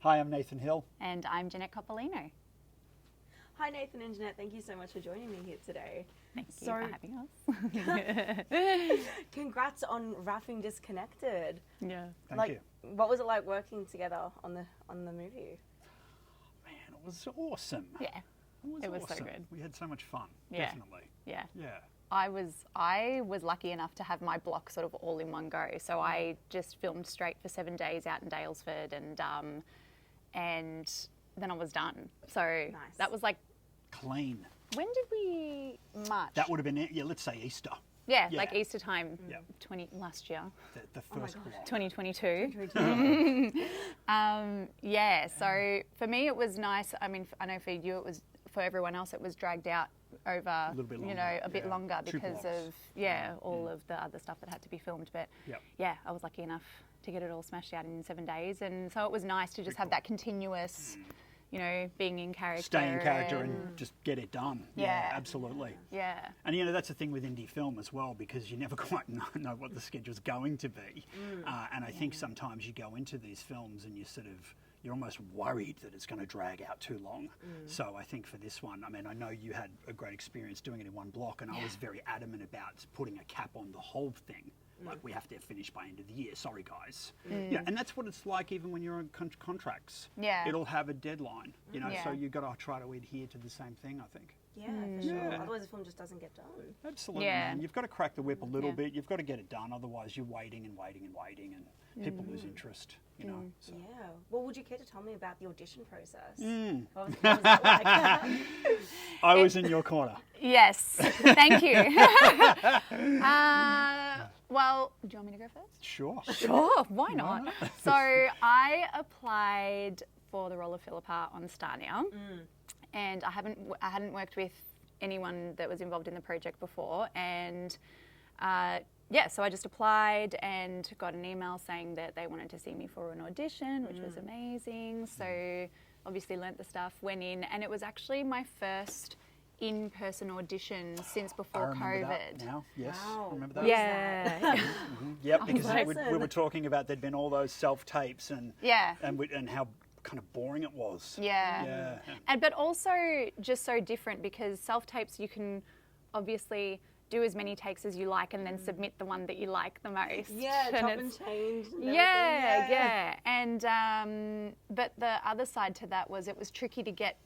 Hi, I'm Nathan Hill. And I'm Jeanette Coppolino. Hi Nathan and Jeanette, thank you so much for joining me here today. Thank you for having us. Congrats on wrapping Disconnected. Yeah. Thank you. What was it like working together on the movie? Man, it was awesome. Yeah. It was so awesome. good. We had so much fun. Yeah. Definitely. Yeah. Yeah. I was lucky enough to have my block sort of all in one go. So I just filmed straight for 7 days out in Daylesford and then I was done. So Nice. that was like, Clean. when did we march? That would have been it. Yeah, let's say Easter. Yeah, Yeah. like Easter time, Yeah. last year, The first block. 2022. Yeah, so for me it was nice. I mean, I know for you it was, for everyone else it was dragged out over, A little bit longer, a bit yeah. longer 2 because blocks. of, all of the other stuff that had to be filmed. But Yep. yeah, I was lucky enough to get it all smashed out in 7 days. And so it was nice to just have that continuous, being in character. Stay in character and just get it done. Yeah. Absolutely. Yeah. And that's the thing with indie film as well, because you never quite know what the schedule's going to be. And I think sometimes you go into these films and you're almost worried that it's going to drag out too long. So I think for this one, I mean, I know you had a great experience doing it in one block, and I was very adamant about putting a cap on the whole thing. Like, we have to finish by end of the year. Sorry, guys. Yeah, and that's what it's like even when you're on contracts. Yeah. It'll have a deadline, Yeah. so you've got to try to adhere to the same thing, I think. Yeah, for sure. Yeah. Otherwise the film just doesn't get done. Absolutely, Yeah. man. You've got to crack the whip a little Yeah. bit. You've got to get it done. Otherwise, you're waiting and waiting and waiting, and people lose interest, So. Yeah. Well, would you care to tell me about the audition process? Mm. What was that like? I was in your corner. Yes, thank you. Well, do you want me to go first? Sure. Sure, why not? So I applied for the role of Philippa on Star Now, and I hadn't worked with anyone that was involved in the project before, and so I just applied and got an email saying that they wanted to see me for an audition, which was amazing. So obviously learnt the stuff, went in, and it was actually my first in-person audition since I remember remember COVID. that now. Yes. Wow. Remember that? Yeah. Yep, because Awesome. we were talking about there'd been all those self-tapes and Yeah. and how kind of boring it was. Yeah. Yeah. But also just so different, because self-tapes you can obviously do as many takes as you like and then submit the one that you like the most. Yeah, And chop it's- and change. And yeah. And but the other side to that was it was tricky to get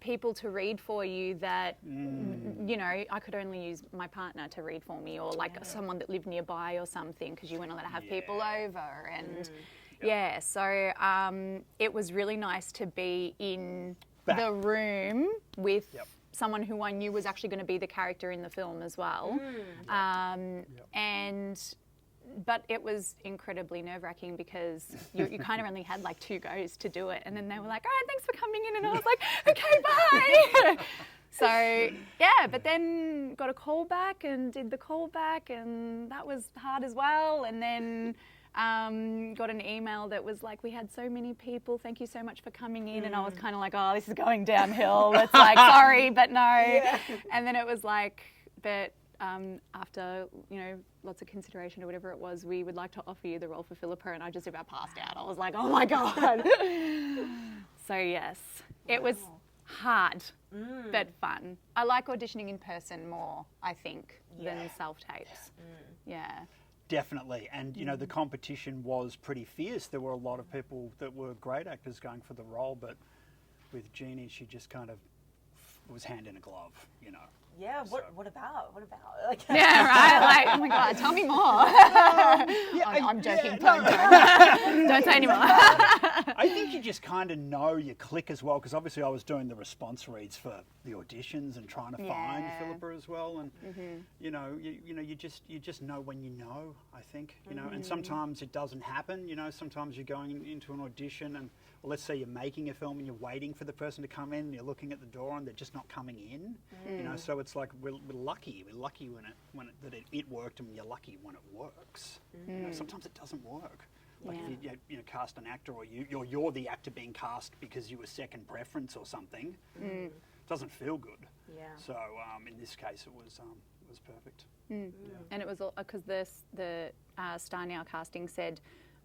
people to read for you that, I could only use my partner to read for me, or like someone that lived nearby or something, because you weren't allowed to have people over. And so it was really nice to be in the room with someone who I knew was actually going to be the character in the film as well. But it was incredibly nerve-wracking because you kind of only had like 2 goes to do it, and then they were like, all right, thanks for coming in, and I was like, okay, bye. So but then got a call back and did the call back, and that was hard as well. And then got an email that was like, we had so many people, thank you so much for coming in. And I was kind of like, oh, this is going downhill. It's like, sorry, but no. And then it was like, but after, lots of consideration or whatever it was, we would like to offer you the role for Philippa. And I just about passed out. I was like, oh my God. So yes, it was hard, but fun. I like auditioning in person more, I think, than self-tapes. Yeah. Definitely. And, the competition was pretty fierce. There were a lot of people that were great actors going for the role, but with Jeannie, she just kind of was hand in a glove, Yeah. What about? Like, Yeah, right? Like, oh my God, tell me more. I'm joking. Don't say anymore. I think you just kind of know your click as well, because obviously I was doing the response reads for the auditions and trying to find Philippa as well, and you just know when you know. I think and sometimes it doesn't happen. Sometimes you're going into an audition and, well, let's say you're making a film and you're waiting for the person to come in, and you're looking at the door and they're just not coming in. So it's like we're lucky. We're lucky when it worked, and you're lucky when it works. Sometimes it doesn't work. Like if you cast an actor, or you're the actor being cast because you were second preference or something, it doesn't feel good. Yeah. So in this case, it was perfect. And it was because the Star Now casting said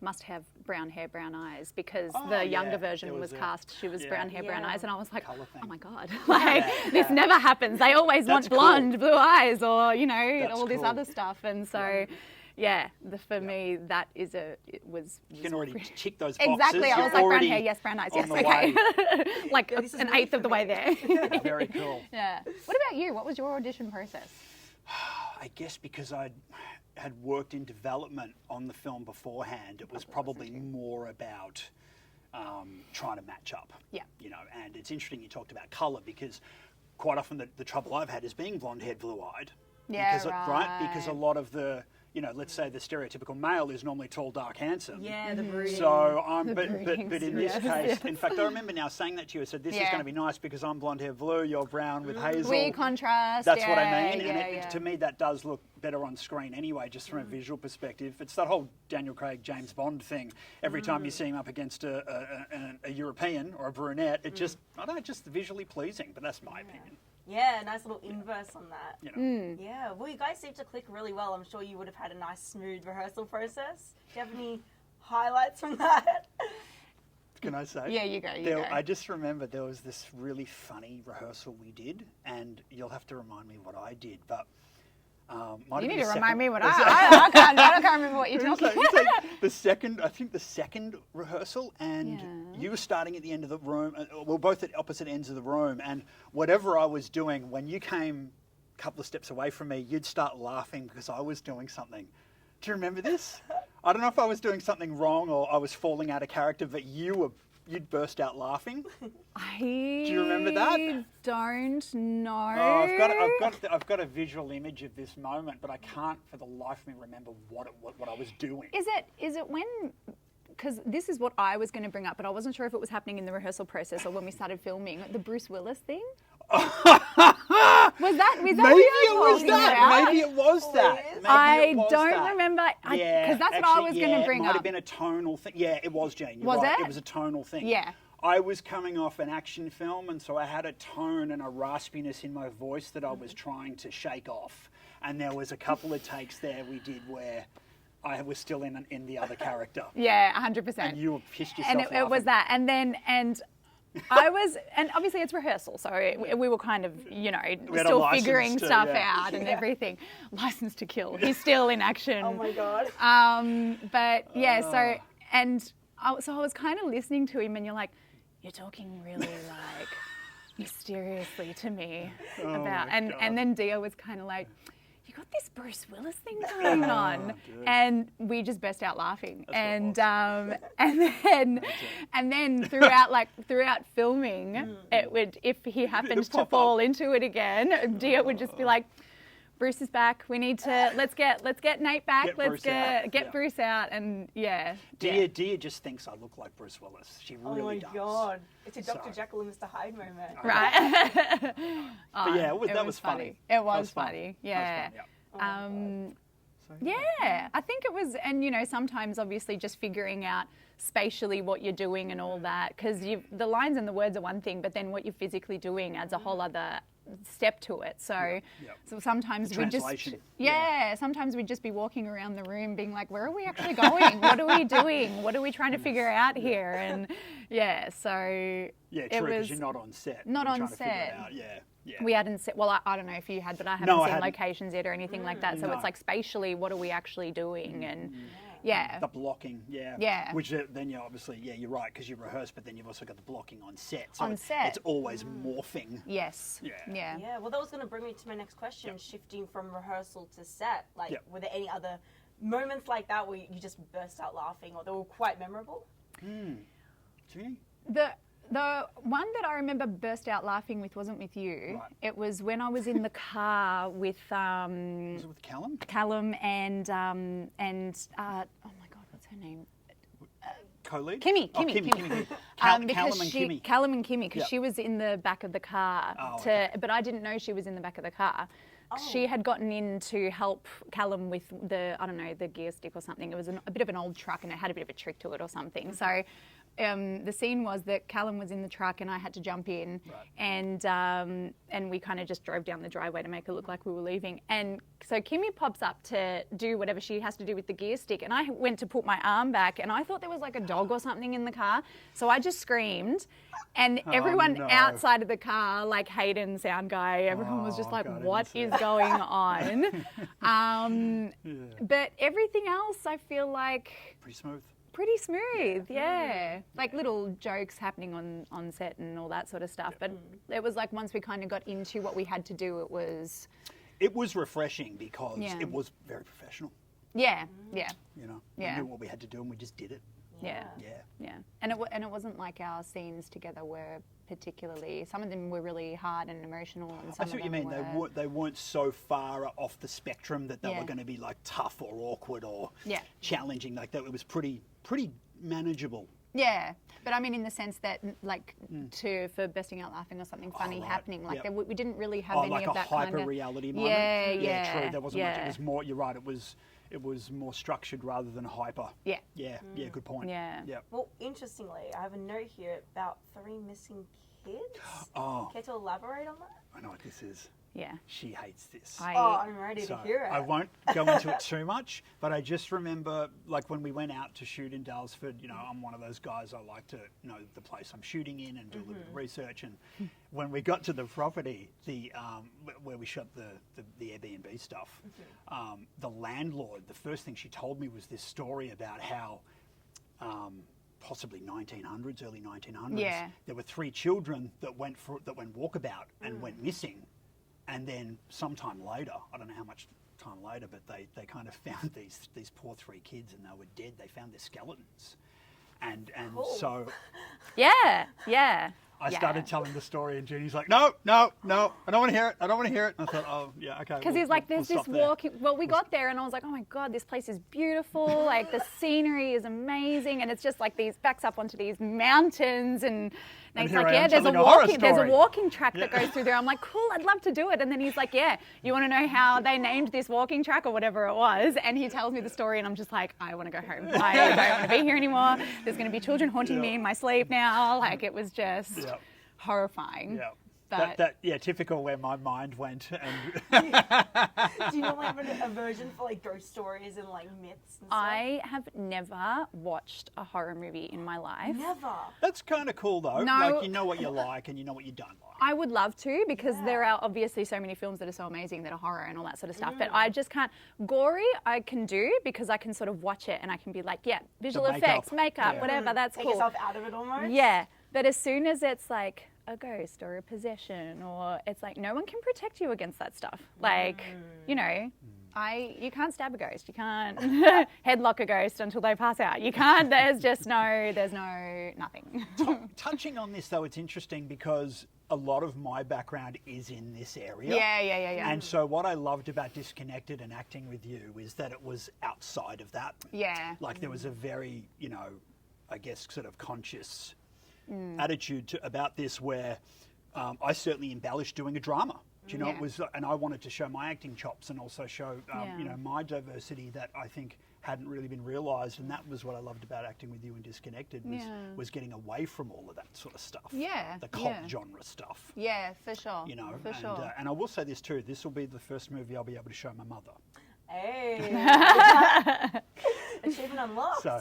must have brown hair, brown eyes, because Oh, the yeah, younger there version was was a- cast. She was yeah. brown hair, brown Yeah. eyes, and I was like, Colour thing. oh my god, like this never happens. They always That's want blonde, cool. blue eyes, or you know, That's all this cool. other stuff. And so, yeah, for me, that is You can already tick those boxes. exactly. I You're was like, brown already hair, yes, brown eyes, on yes, the okay, way. like this is an really eighth of the way there. Yeah, very cool. Yeah. What about you? What was your audition process? I guess because I had worked in development on the film beforehand, it was probably more about trying to match up. Yeah. You know, and it's interesting you talked about colour, because quite often the trouble I've had is being blonde-haired, blue-eyed. Yeah, because Because a lot of the, you know, let's say the stereotypical male is normally tall, dark, handsome. Yeah, the breeding. So but breedings, in this yes, case, yes. in fact, I remember now saying that to you. I said, this is Yeah. going to be nice because I'm blonde hair blue, you're brown with hazel. We contrast. That's yeah, what I mean. Yeah, And yeah. to me, that does look better on screen anyway, just from a visual perspective. It's that whole Daniel Craig, James Bond thing. Every time you see him up against a European or a brunette, it just, I don't know, just visually pleasing, but that's my opinion. Yeah, nice little inverse on that. You know. Yeah, well, you guys seem to click really well. I'm sure you would have had a nice, smooth rehearsal process. Do you have any highlights from that? Can I say? Yeah, you go. I just remember there was this really funny rehearsal we did, and you'll have to remind me what I did, but You need to remind me what I can't remember what you're talking about. It's like the second rehearsal, and Yeah. you were starting at the end of the room. We're both at opposite ends of the room, and whatever I was doing, when you came a couple of steps away from me, you'd start laughing because I was doing something. Do you remember this? I don't know if I was doing something wrong or I was falling out of character, but you'd burst out laughing. Do you remember that? Don't know. Oh, I've got a visual image of this moment, but I can't for the life of me remember what I was doing. Is it when? Because this is what I was going to bring up, but I wasn't sure if it was happening in the rehearsal process or when we started filming. The Bruce Willis thing. Was that Maybe what you it were was talking that. about? Maybe it was that. Maybe I it was don't that. remember. Yeah, Because that's what I was going to bring It might up. have been a tonal thing. Yeah, it was, Jane. You're Was right. it? It was a tonal thing. Yeah. I was coming off an action film, and so I had a tone and a raspiness in my voice that I was trying to shake off. And there was a couple of takes there we did where I was still in the other character. Yeah, 100%. And you pissed yourself And it was that. And then, I was, and obviously it's rehearsal, so we were kind of, you know, had a still license figuring to- stuff yeah. out and everything. License to Kill. He's still in action. Oh my God. But yeah, so I was kind of listening to him, and you're like, you're talking really like mysteriously to me about, my God. and then Dia was kind of like, you got this Bruce Willis thing going on, and we just burst out laughing, and then throughout filming, it would, if he happened to pop fall up. into it again, Dia would just be like, Bruce is back. We need to let's get Nate back. Get Let's Bruce get out. get Yeah. Bruce out, and yeah. Dia just thinks I look like Bruce Willis. She Oh really my does. God. It's a Dr. So- Jekyll and Mr. Hyde moment. Right. But yeah, that was funny. It That was fun. funny. That Yeah. was fun, Oh Yeah, I think it was, and you know, sometimes obviously just figuring out spatially what you're doing and all that, because the lines and the words are one thing, but then what you're physically doing adds a whole other step to it. So, so sometimes The we just, translation. sometimes we'd just be walking around the room being like, where are we actually going? What are we doing? What are we trying to figure out here? And so Yeah, it true, because was you're not on set. not You're on trying to figure it set. out. Yeah. we hadn't seen, well, I don't know if you had, but I haven't No, I seen hadn't. locations yet or anything like that. So No. it's like spatially, what are we actually doing? And yeah. The blocking, yeah. Yeah. Which then you obviously, you're right, because you rehearse, but then you've also got the blocking on set. So On set. It's always morphing. Yes. Yeah. Yeah. Yeah, well, that was going to bring me to my next question, shifting from rehearsal to set. Like, Yep. were there any other moments like that where you just burst out laughing or they were quite memorable? Gee. The one that I remember burst out laughing with wasn't with you. Right. It was when I was in the car with Was it with Callum? Callum and oh my God, what's her name? Co-lead? Kimmy. Oh, Kimmy. Callum Because and Kimmy. Callum and Kimmy, because Yep. she was in the back of the car. Oh, okay. But I didn't know she was in the back of the car. She had gotten in to help Callum with the gear stick or something. It was a bit of an old truck and it had a bit of a trick to it or something. So the scene was that Callum was in the truck and I had to jump in, and we kind of just drove down the driveway to make it look like we were leaving. And so Kimmy pops up to do whatever she has to do with the gear stick, and I went to put my arm back, and I thought there was like a dog or something in the car, so I just screamed, and everyone outside of the car, like Hayden, sound guy, everyone was just like, "What is going on?" But everything else, I feel like pretty smooth, yeah. Like little jokes happening on set and all that sort of stuff. But it was like once we kind of got into what we had to do, it was refreshing because it was very professional. Yeah. You know, we knew what we had to do and we just did it. Yeah. And it wasn't like our scenes together were particularly. Some of them were really hard and emotional, and some I see what you mean. They weren't so far off the spectrum that they were going to be like tough or awkward or challenging. Like that, it was pretty manageable. Yeah, but I mean in the sense that like for bursting out laughing or something funny happening, like we didn't really have any like of that hyper kind of reality moment. Yeah, true. There wasn't much. It was more. You're right. It was more structured rather than hyper. Yeah. Good point. Yeah. Well, interestingly, I have a note here about 3 missing kids. Care to elaborate on that? I know what this is. Yeah. She hates this. I'm ready to hear it. I won't go into it too much, but I just remember, like, when we went out to shoot in Dalesford, you know, I'm one of those guys, I like to know the place I'm shooting in and do a little bit of research. And when we got to the property, where we shot the Airbnb stuff, the landlord, the first thing she told me was this story about how possibly 1900s, early 1900s, there were 3 children that went walkabout and went missing. And then sometime later, I don't know how much time later, but they kind of found these poor 3 kids and they were dead. They found their skeletons. And so... Yeah. I started telling the story and Jeannie's like, no, I don't want to hear it. And I thought, oh, yeah, okay. Because he's like, there's this walking... Well, we got there and I was like, oh my God, this place is beautiful. Like the scenery is amazing. And it's just like backs up onto these mountains and he's like, yeah, there's a walking track that goes through there. I'm like, cool, I'd love to do it. And then he's like, yeah, you want to know how they named this walking track or whatever it was? And he tells me the story and I'm just like, I want to go home. I don't want to be here anymore. There's going to be children haunting me in my sleep now. Like it was just horrifying. Yeah. But typical where my mind went. And do you normally have an aversion for like ghost stories and like myths and stuff? I have never watched a horror movie in my life. Never. That's kind of cool though. No. Like you know what you like and you know what you don't like. I would love to because there are obviously so many films that are so amazing that are horror and all that sort of stuff. But I just can't. Gory I can do because I can sort of watch it and I can be like, visual effects, makeup, whatever, that's Take cool. yourself out of it almost. Yeah. But as soon as it's like a ghost or a possession or it's like no one can protect you against that stuff. Like, you know, you can't stab a ghost. You can't headlock a ghost until they pass out. You can't, there's nothing. Touching on this though, it's interesting because a lot of my background is in this area. Yeah. And so what I loved about Disconnected and acting with you is that it was outside of that. Yeah. Like there was a very, you know, I guess sort of conscious attitude about this where I certainly embellished doing a drama. Do you know, it was, and I wanted to show my acting chops and also show, you know, my diversity that I think hadn't really been realised, and that was what I loved about acting with you and Disconnected was getting away from all of that sort of stuff. Yeah, the cult genre stuff. Yeah, for sure. You know, and I will say this too. This will be the first movie I'll be able to show my mother. Hey. Achievement unlocked. So,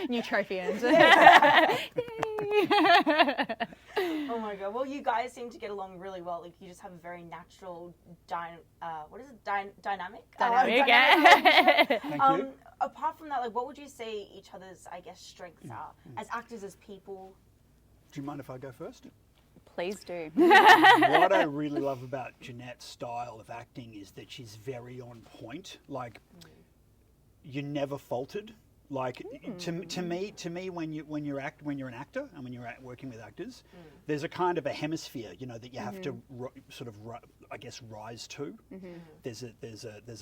new trophy end. Oh my God. Well, you guys seem to get along really well. Like you just have a very natural, dynamic. Dynamic. Thank you. Apart from that, like, what would you say each other's, I guess, strengths are as actors, as people? Do you mind if I go first? Please do. What I really love about Jeanette's style of acting is that she's very on point. Like, you never faltered. Like to me, when you're an actor and when you're working with actors, there's a kind of a hemisphere, you know, that you have to I guess, rise to. There's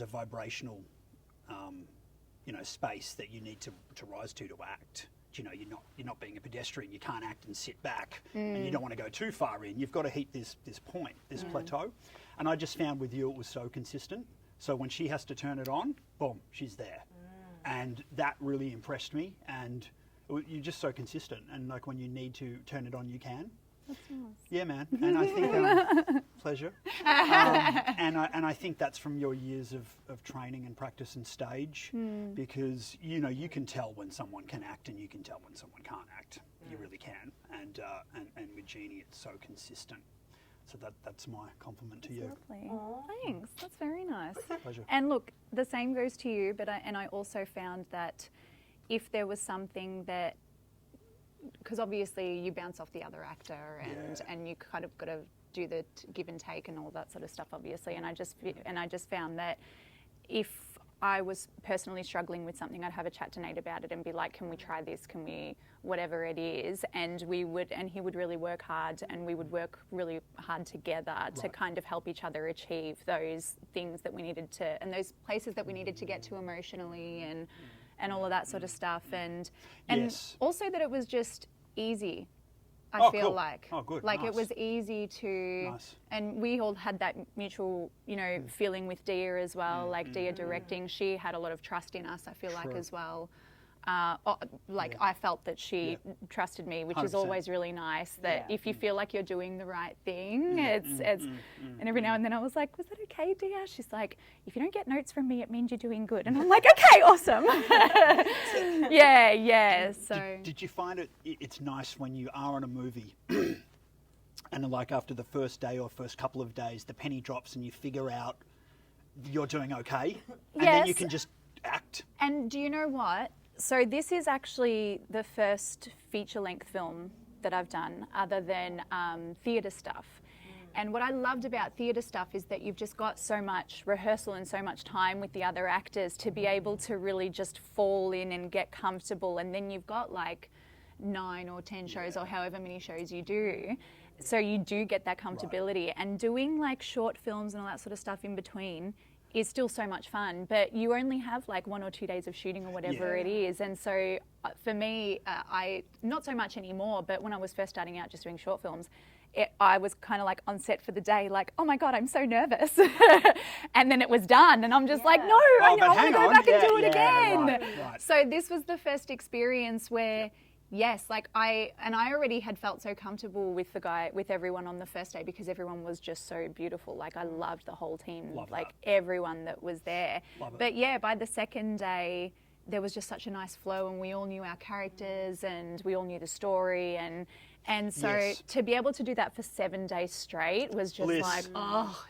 a vibrational, you know, space that you need to rise to act. You know, you're not being a pedestrian. You can't act and sit back, and you don't want to go too far in. You've got to hit this point, this plateau. And I just found with you it was so consistent. So when she has to turn it on, boom, she's there. And that really impressed me. And you're just so consistent, and like when you need to turn it on, you can. That's nice. Yeah, man. And I think pleasure. And I think that's from your years of training and practice and stage, because you can tell when someone can act, and you can tell when someone can't act. You really can. And with Jeannie, it's so consistent. So that's my compliment to you. Lovely. Thanks. That's very nice. Pleasure. And look, the same goes to you. But I also found that if there was something that, because obviously you bounce off the other actor, and you kind of got to do the give and take and all that sort of stuff, obviously. And I just found that if I was personally struggling with something, I'd have a chat to Nate about it and be like, can we try this? Can we, whatever it is? And he would really work hard, and we would work really hard together to kind of help each other achieve those things that we needed to, and those places that we needed to get to emotionally, and all of that sort of stuff. And also that it was just easy. I feel like. Oh, good. Like nice. It was easy to, and we all had that mutual, feeling with Dia as well. Like Dia directing, she had a lot of trust in us, I feel like, as well. I felt that she trusted me, which 100%. is always really nice. That if you feel like you're doing the right thing, it's. And every now and then I was like, "Was that okay, Dia?" She's like, "If you don't get notes from me, it means you're doing good." And I'm like, "Okay, awesome." Yeah. So. Did you find it's nice when you are in a movie, and like after the first day or first couple of days, the penny drops and you figure out you're doing okay, and then you can just act. And do you know what? So this is actually the first feature-length film that I've done, other than theatre stuff. And what I loved about theatre stuff is that you've just got so much rehearsal and so much time with the other actors to be able to really just fall in and get comfortable. And then you've got like 9 or 10 shows or however many shows you do. So you do get that comfortability. And doing like short films and all that sort of stuff in between is still so much fun, but you only have like 1 or 2 days of shooting or whatever it is. And so for me, I not so much anymore, but when I was first starting out just doing short films, I was kind of like on set for the day, like, oh my God, I'm so nervous. And then it was done, and I'm just like, no, I want to go back and do it again. Right. So this was the first experience where, yes, like I already had felt so comfortable with everyone on the first day, because everyone was just so beautiful. Like I loved the whole team, everyone that was there. But yeah, by the second day, there was just such a nice flow, and we all knew our characters, and we all knew the story, and so to be able to do that for 7 days straight was just like,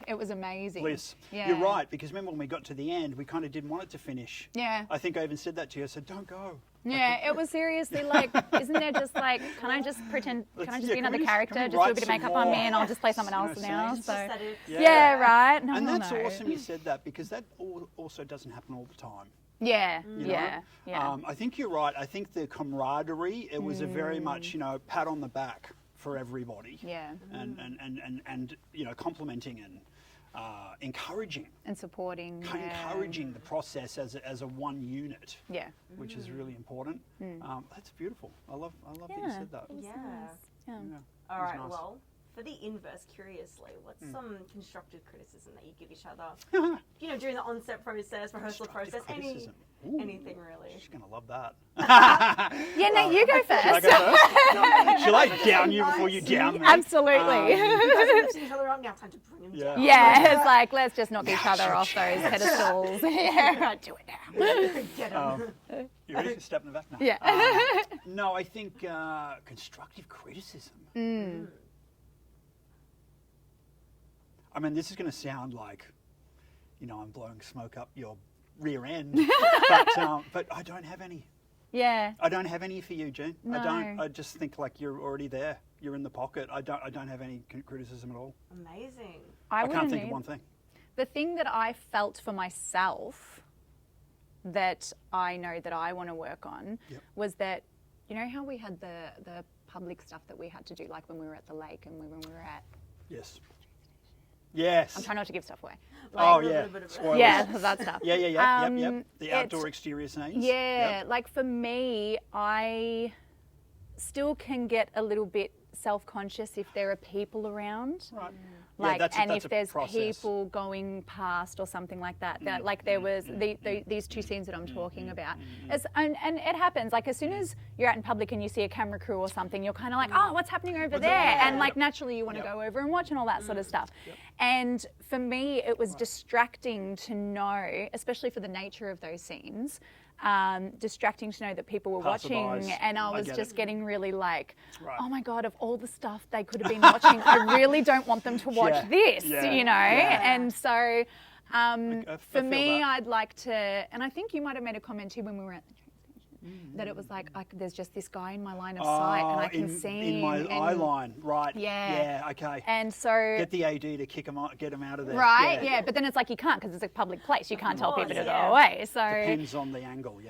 it was amazing. Bliss. Yeah. You're right, because remember when we got to the end, we kind of didn't want it to finish. Yeah. I think I even said that to you. I said, don't go. Yeah, it was seriously like, isn't there just like, can I just be another character, just do a bit of makeup on me, and I'll just play someone else now? So right. No, and that's awesome you said that, because that also doesn't happen all the time. Yeah. I think you're right. I think the camaraderie, it was a very much, pat on the back for everybody. Yeah. And complimenting and encouraging. And supporting. Encouraging the process as a one unit. Yeah. Which is really important. That's beautiful. I love that you said that. Yeah. Yeah. All right, nice. well, for the inverse, curiously, what's some constructive criticism that you give each other? During the on-set process, rehearsal process, anything really. She's gonna love that. Yeah, no, you go first. Should I go first? Shall I down you before you down me? Absolutely. You guys are lifting each other up now. Time to bring them down. Yeah, it's like, let's just knock each other off those pedestals. Yeah, right, do it now. Get them. You ready to step in the back now? Yeah. No, I think constructive criticism. I mean, this is going to sound like, I'm blowing smoke up your rear end, but I don't have any. Yeah. I don't have any for you, Jean. No. I don't. I just think like you're already there. You're in the pocket. I don't have any criticism at all. Amazing. I can't think of one thing. The thing that I felt for myself that I know that I want to work on was that, how we had the public stuff that we had to do, like when we were at the lake and when we were at... Yes. I'm trying not to give stuff away. Spoilers. Yeah, that stuff. Yep. The outdoor exterior scenes. Yeah, like for me, I still can get a little bit self-conscious if there are people around. Right. Like, that's and that's if a there's process. people going past or something like that, like there was these two scenes that I'm talking about. And it happens, like as soon as you're out in public and you see a camera crew or something, you're kind of like, oh, what's happening over there? And like naturally you want to go over and watch and all that sort of stuff. And for me, it was distracting to know, especially for the nature of those scenes, distracting to know that people were watching, and I was just getting really like, oh my God, of all the stuff they could have been watching, I really don't want them to watch this, you know? And so for me, I'd like to, and I think you might have made a comment too when we were at the train station, that it was like, there's just this guy in my line of sight and I can see in my eye line, right? Yeah. Yeah, okay. And so get the AD to kick him out, get him out of there. Right, but then it's like you can't because it's a public place. You can't tell people to go away. So depends on the angle,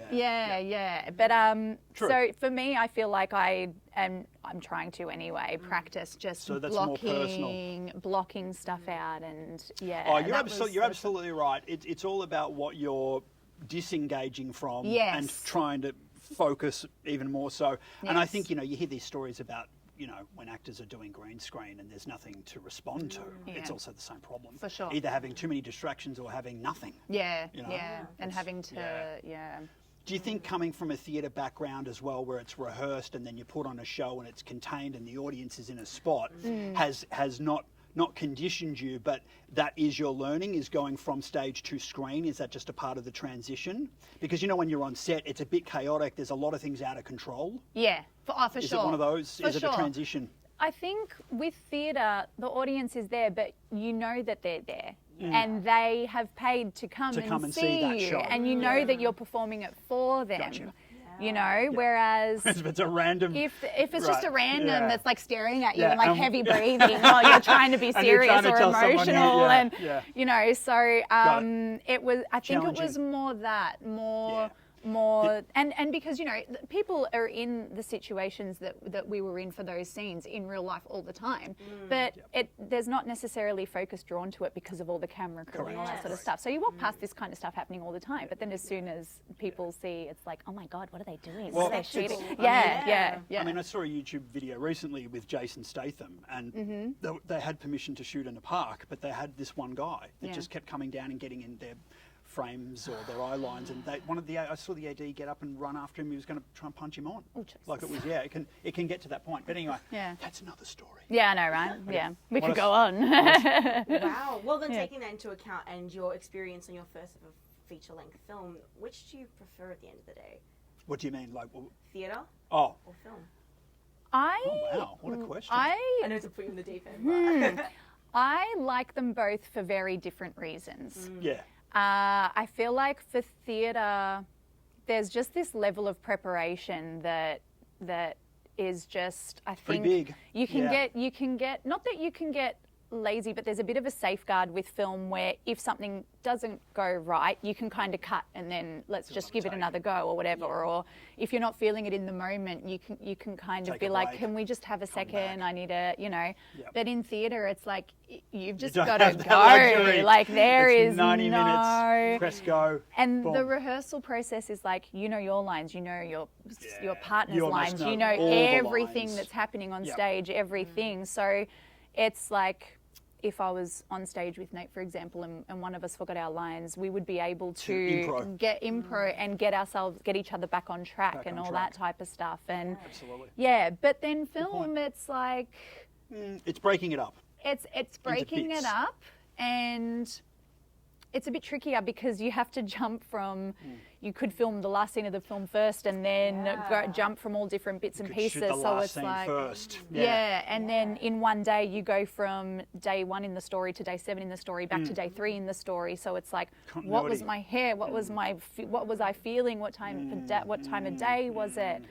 But True. so for me, I feel like I'm trying to anyway practice just So that's more personal. blocking stuff out, and Oh, you're absolutely right. It's all about what you're disengaging from and trying to focus even more so. And I think, you hear these stories about, when actors are doing green screen and there's nothing to respond to. It's also the same problem. For sure. Either having too many distractions or having nothing. And having to, Do you think coming from a theatre background as well, where it's rehearsed and then you put on a show and it's contained and the audience is in a spot, has not conditioned you, but that is your learning, is going from stage to screen? Is that just a part of the transition? Because when you're on set, it's a bit chaotic. There's a lot of things out of control. Yeah, for sure. Is it one of those? Is it a transition? I think with theatre, the audience is there, but you know that they're there. And they have paid to come and see that you, show. and you know that you're performing it for them. Gotcha. Whereas if it's a random, if it's just a random that's like staring at you Yeah, and like heavy breathing while you're trying to be serious or emotional, so it was. I think it was more and because people are in the situations that we were in for those scenes in real life all the time, but there's not necessarily focus drawn to it because of all the camera crew and all that sort of stuff. So you walk past this kind of stuff happening all the time, but then as soon as people see, it's like, oh my God, what are they doing? What are they shooting? I mean, I saw a YouTube video recently with Jason Statham, and they had permission to shoot in a park, but they had this one guy that just kept coming down and getting in their frames or their eye lines, and I saw the AD get up and run after him. He was going to try and punch him on. Like it was, it can get to that point. But anyway, that's another story. Yeah, I know, right? Yeah, we could go on. Wow. Well, then taking that into account and your experience on your first ever feature-length film, which do you prefer at the end of the day? What do you mean, like theatre? Or film? Oh wow, what a question! I know to put you in the deep end. I like them both for very different reasons. Yeah. I feel like for theatre, there's just this level of preparation that is just, I think, pretty big. You can get, not that you can get lazy, but there's a bit of a safeguard with film where if something doesn't go right, you can kind of cut and then let's just give it another go or whatever. Or if you're not feeling it in the moment, you can kind of be like, can we just can we just have a second? I need a, But in theatre, it's like you've just got to go. Like there is 90 minutes. Press go. And boom. The rehearsal process is like your lines, your partner's lines, know everything lines. That's happening on stage, everything. So it's like if I was on stage with Nate, for example, and one of us forgot our lines, we would be able to get impro and get each other back on track and all that type of stuff. And absolutely. Yeah, but then film, it's like it's breaking it up. It's breaking it up, and it's a bit trickier because you have to jump from, you could film the last scene of the film first and then jump from all different bits and pieces. Shoot the last it's scene like, first. And then in one day you go from day 1 in the story to day 7 in the story, back to day 3 in the story. So it's like, what was my hair? What was I feeling? What time of day was it?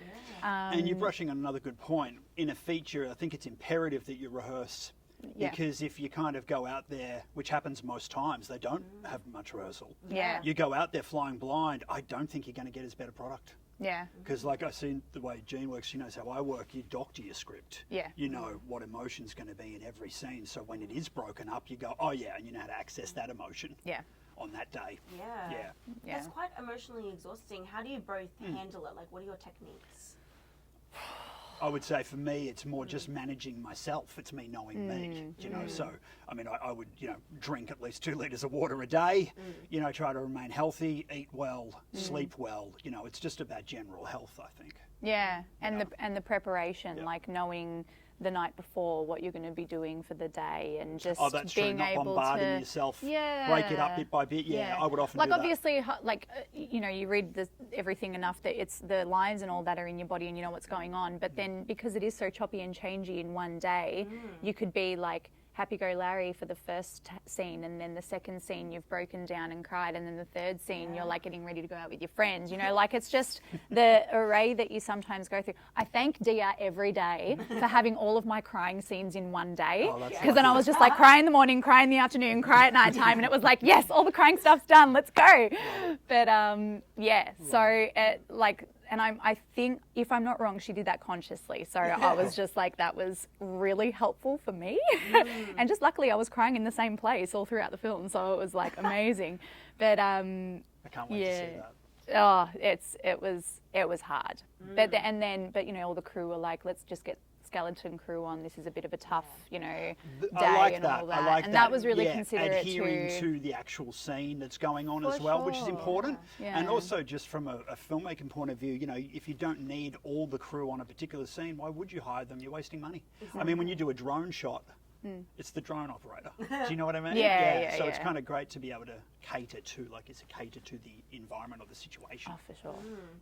And you're brushing on another good point. In a feature, I think it's imperative that you rehearse. Because if you kind of go out there, which happens most times, they don't have much rehearsal. Yeah. You go out there flying blind, I don't think you're going to get as better product. Yeah. Because like I've seen the way Jean works, she knows how I work, you doctor your script. Yeah. You know what emotion's going to be in every scene. So when it is broken up, you go, oh yeah, and you know how to access that emotion. Yeah. On that day. Yeah. That's quite emotionally exhausting. How do you both handle it? Like, what are your techniques? I would say for me, it's more just managing myself. It's me knowing me, you know. So, I mean, I would, you know, drink at least 2 litres of water a day, you know, try to remain healthy, eat well, sleep well. You know, it's just about general health, I think. Yeah, and the preparation, like knowing the night before what you're going to be doing for the day, and just being Not able bombarding to yourself, break it up bit by bit. I would often like do that. obviously like you know, you read everything enough that it's the lines and all that are in your body and you know what's going on, but then because it is so choppy and changey in one day, you could be like happy-go-Larry for the first scene, and then the second scene you've broken down and cried, and then the third scene you're like getting ready to go out with your friends, you know, like it's just the array that you sometimes go through. I thank Dia every day for having all of my crying scenes in one day, because then I was just like cry in the morning, cry in the afternoon, cry at night time, and it was like, yes, all the crying stuff's done, let's go. But so like, and I think, if I'm not wrong, she did that consciously. So I was just like, that was really helpful for me. And just luckily I was crying in the same place all throughout the film. So it was like amazing. But I can't wait to see that. Oh, it was hard. But you know, all the crew were like, let's just get skeleton crew on. This is a bit of a tough, you know, day and all that. I like and that was really considerate adhering to the actual scene that's going on as well, which is important. And also just from a filmmaking point of view, you know, if you don't need all the crew on a particular scene, why would you hire them? You're wasting money. Exactly. I mean, when you do a drone shot, it's the drone operator. Do you know what I mean? So it's kind of great to be able to cater to the environment or the situation. Oh, for sure.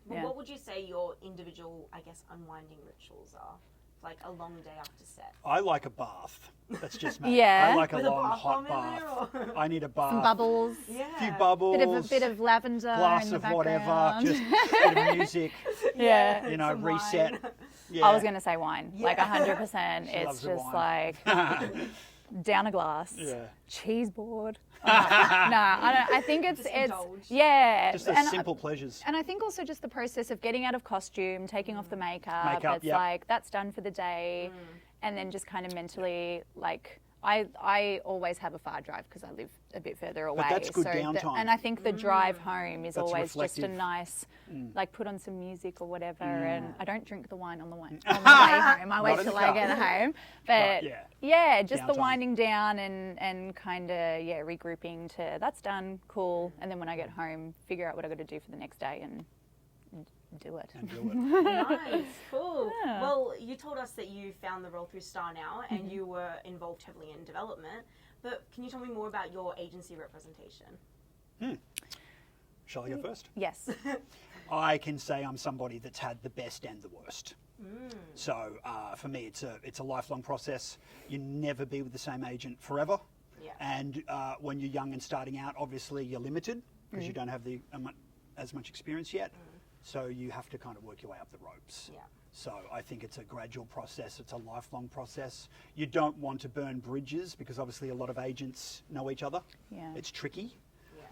Well, what would you say your individual, I guess, unwinding rituals are? Like a long day after set. I like a bath. That's just me. I like with a long hot bath. I need a bath. Some bubbles. A few bubbles. A bit of lavender. Glass in the of background. whatever. Just a bit of music. You know, some reset. Wine. I was going to say wine. Like 100%. It's just like down a glass. Cheese board. No, I don't. I think it's just the simple pleasures. And I think also just the process of getting out of costume, taking off the makeup. It's like that's done for the day, and then just kind of mentally like. I always have a far drive because I live a bit further away. But that's good downtime. And I think the drive home is always reflective. just a nice, like put on some music or whatever. And I don't drink the wine on the way home. I wait till I get home. But just the winding down and kind of regrouping to that's done, cool. And then when I get home, figure out what I got to do for the next day and do it. Nice, cool. Yeah. Well, you told us that you found the role through Star Now and you were involved heavily in development, but can you tell me more about your agency representation? Shall I go first? Yes. I can say I'm somebody that's had the best and the worst. So for me, it's a lifelong process. You never be with the same agent forever. And when you're young and starting out, obviously you're limited because you don't have as much experience yet. So you have to kind of work your way up the ropes. So I think it's a gradual process. It's a lifelong process. You don't want to burn bridges because obviously a lot of agents know each other. It's tricky.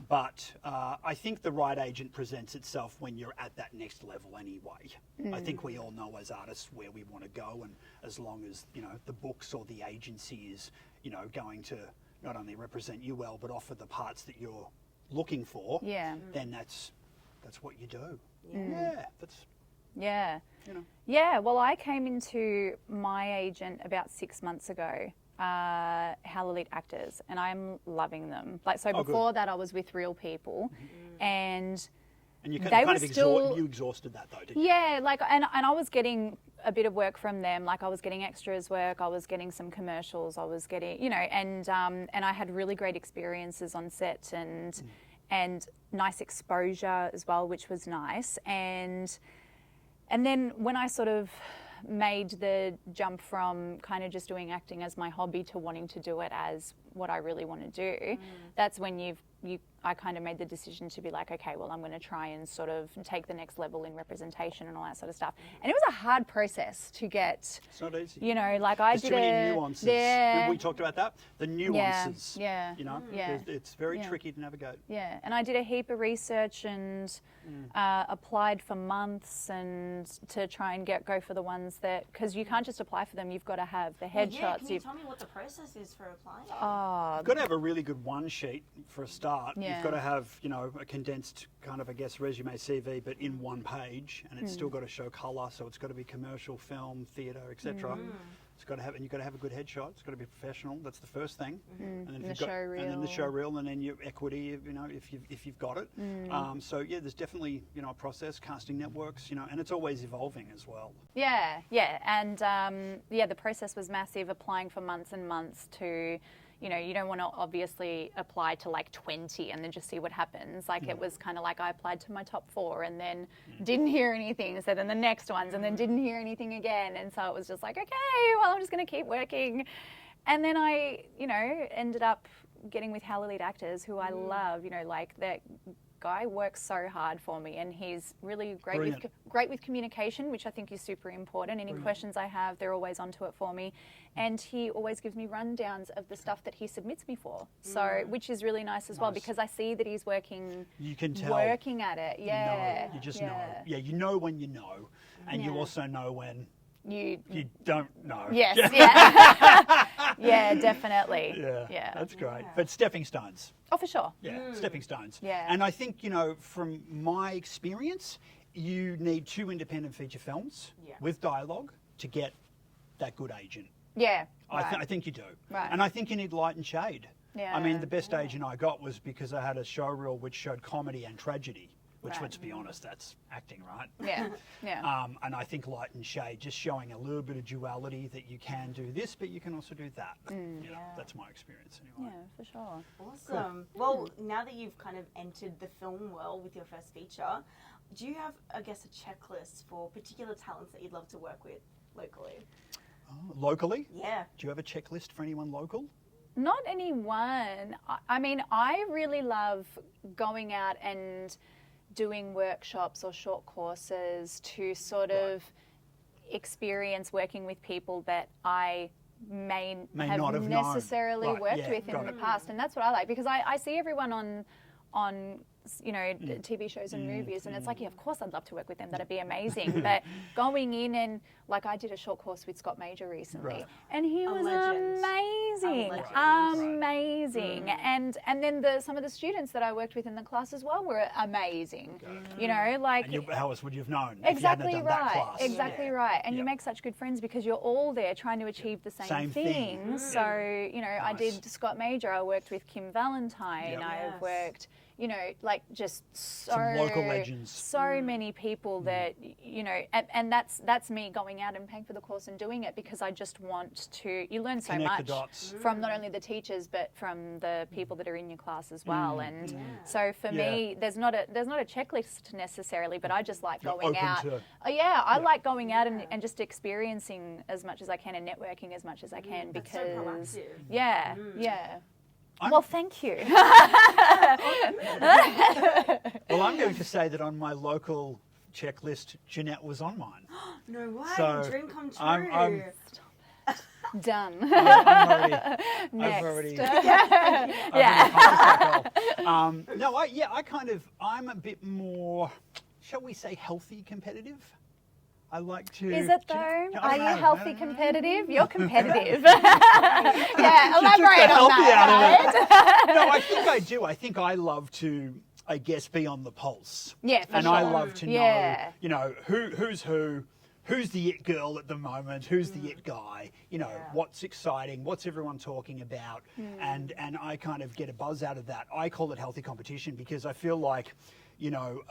But I think the right agent presents itself when you're at that next level anyway. I think we all know as artists where we want to go, and as long as, you know, the books or the agency is, you know, going to not only represent you well, but offer the parts that you're looking for, then that's what you do. Well, I came into my agent about 6 months ago, Hell Elite Actors, and I'm loving them. Like, so before that I was with Real People, and you they were still... You exhausted that though, didn't you? Yeah, like, and I was getting a bit of work from them. Like, I was getting extras work, I was getting some commercials, I was getting, you know, and I had really great experiences on set and nice exposure as well, which was nice. And then when I sort of made the jump from kind of just doing acting as my hobby to wanting to do it as what I really want to do, that's when I kind of made the decision to be like, okay, well, I'm going to try and sort of take the next level in representation and all that sort of stuff. And it was a hard process to get. It's not easy. You know, like There's too many nuances. We talked about that. The nuances. You know, it's very tricky to navigate. And I did a heap of research and applied for months and to try and go for the ones that, because you can't just apply for them, you've got to have the headshots. Can you tell me what the process is for applying? You've got to have a really good one sheet for a start. start. Yeah. You've got to have, you know, a condensed kind of, I guess, resume CV, but in one page, and it's still got to show colour, so it's got to be commercial, film, theatre, etc. It's got to have, and you've got to have a good headshot. It's got to be professional. That's the first thing. And then The show reel. and then the show reel, and then your equity. You know, if you've got it. So yeah, there's definitely, you know, a process. Casting networks, you know, and it's always evolving as well. Yeah, and the process was massive. Applying for months and months to, you know, you don't want to obviously apply to like 20 and then just see what happens. Like it was kind of like I applied to my top 4 and then didn't hear anything. So then the next ones and then didn't hear anything again. And so it was just like, okay, well, I'm just going to keep working. And then I, you know, ended up getting with Howler Lead Actors, who I love. You know, like that guy works so hard for me, and he's really great with communication, which I think is super important. Any questions I have, they're always onto it for me, and he always gives me rundowns of the stuff that he submits me for. So, which is really nice as well, because I see that he's working. You can tell working at it. Yeah, you just know. Yeah, you know when you know, and you also know when you don't know. Yes, yeah. Yeah, definitely. Yeah, that's great. But stepping stones. Oh, for sure. Yeah, stepping stones. Yeah. And I think, you know, from my experience, you need 2 independent feature films with dialogue to get that good agent. Yeah. I think you do. Right. And I think you need light and shade. Yeah. I mean, the best agent I got was because I had a show reel which showed comedy and tragedy. Which, let's be honest, that's acting, right? Yeah, yeah. And I think light and shade, just showing a little bit of duality that you can do this, but you can also do that. You know, that's my experience anyway. Yeah, for sure. Awesome. Cool. Well, now that you've kind of entered the film world with your first feature, do you have, I guess, a checklist for particular talents that you'd love to work with locally? Oh, locally? Yeah. Do you have a checklist for anyone local? Not anyone. I mean, I really love going out and doing workshops or short courses to sort of experience working with people that I may not have necessarily worked with in the past. And that's what I like, because I see everyone on you know, TV shows and movies, and it's like, yeah, of course I'd love to work with them, that'd be amazing. But going in and, like, I did a short course with Scott Major recently, and he was amazing, amazing. And then some of the students that I worked with in the class as well were amazing. You know, like, and how else would you have known? Exactly if you hadn't done right, that class? exactly right. And you make such good friends because you're all there trying to achieve the same things. So, you know, I did Scott Major, I worked with Kim Valentine, I've worked, you know, like just some local legends. So many people that, you know, and that's me going out and paying for the course and doing it because I just want to, you learn so Connect much the dots. from not only the teachers but from the people that are in your class as well. And so for me, there's not a checklist necessarily, but I just like going out. I like going out and just experiencing as much as I can and networking as much as I can because well, thank you. Well, I'm going to say that on my local checklist, Jeanette was on mine. No way, So dream come true. I'm Done. Next. Yeah. I'm a bit more, shall we say, healthy competitive. I like to. Is it though? Are you healthy competitive? You're competitive. Elaborate on that. No, I think I do. I think I love to, I guess, be on the pulse. Yeah, for and sure. I love to know, you know, who's who. Who's the it girl at the moment? Who's the it guy? You know, what's exciting? What's everyone talking about? And I kind of get a buzz out of that. I call it healthy competition because I feel like, you know,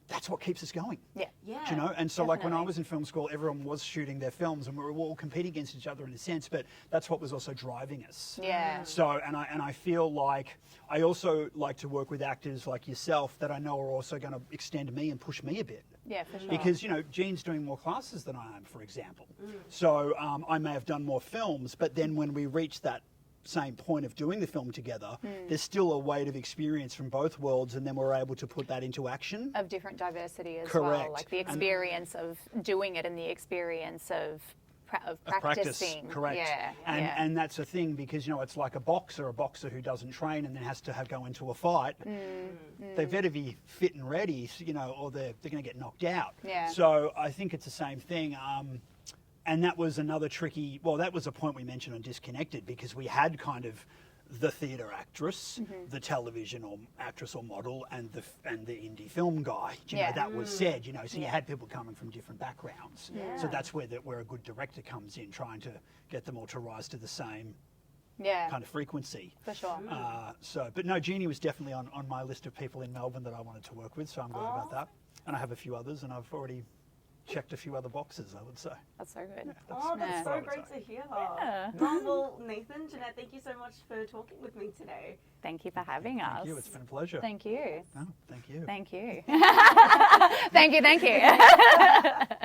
that's what keeps us going. Yeah. Yeah. Do you know? And so like when I was in film school, everyone was shooting their films and we were all competing against each other in a sense, but that's what was also driving us. Yeah. So, and I feel like I also like to work with actors like yourself that I know are also going to extend me and push me a bit. Yeah, for sure. Because, you know, Jean's doing more classes than I am, for example. So I may have done more films, but then when we reach that same point of doing the film together, there's still a weight of experience from both worlds, and then we're able to put that into action. Of different diversity as Correct. well, like the experience of doing it and the experience of practicing. Correct. Yeah. And that's a thing because, you know, it's like a boxer who doesn't train and then has to go into a fight. They better be fit and ready, you know, or they're going to get knocked out. Yeah. So I think it's the same thing. And that was another tricky, well, that was a point we mentioned on Disconnected because we had kind of the theatre actress, the television or actress or model, and the indie film guy. You know, that was said. You know, so you had people coming from different backgrounds. So that's where a good director comes in, trying to get them all to rise to the same kind of frequency. For sure. But no, Jeannie was definitely on my list of people in Melbourne that I wanted to work with. So I'm glad about that. And I have a few others, and I've already checked a few other boxes, I would say. That's so good. That's so great to hear. Well, Nathan, Jeanette, thank you so much for talking with me today. Thank you for having us. Thank you. It's been a pleasure. Thank you. No, thank you. Thank you. Thank you.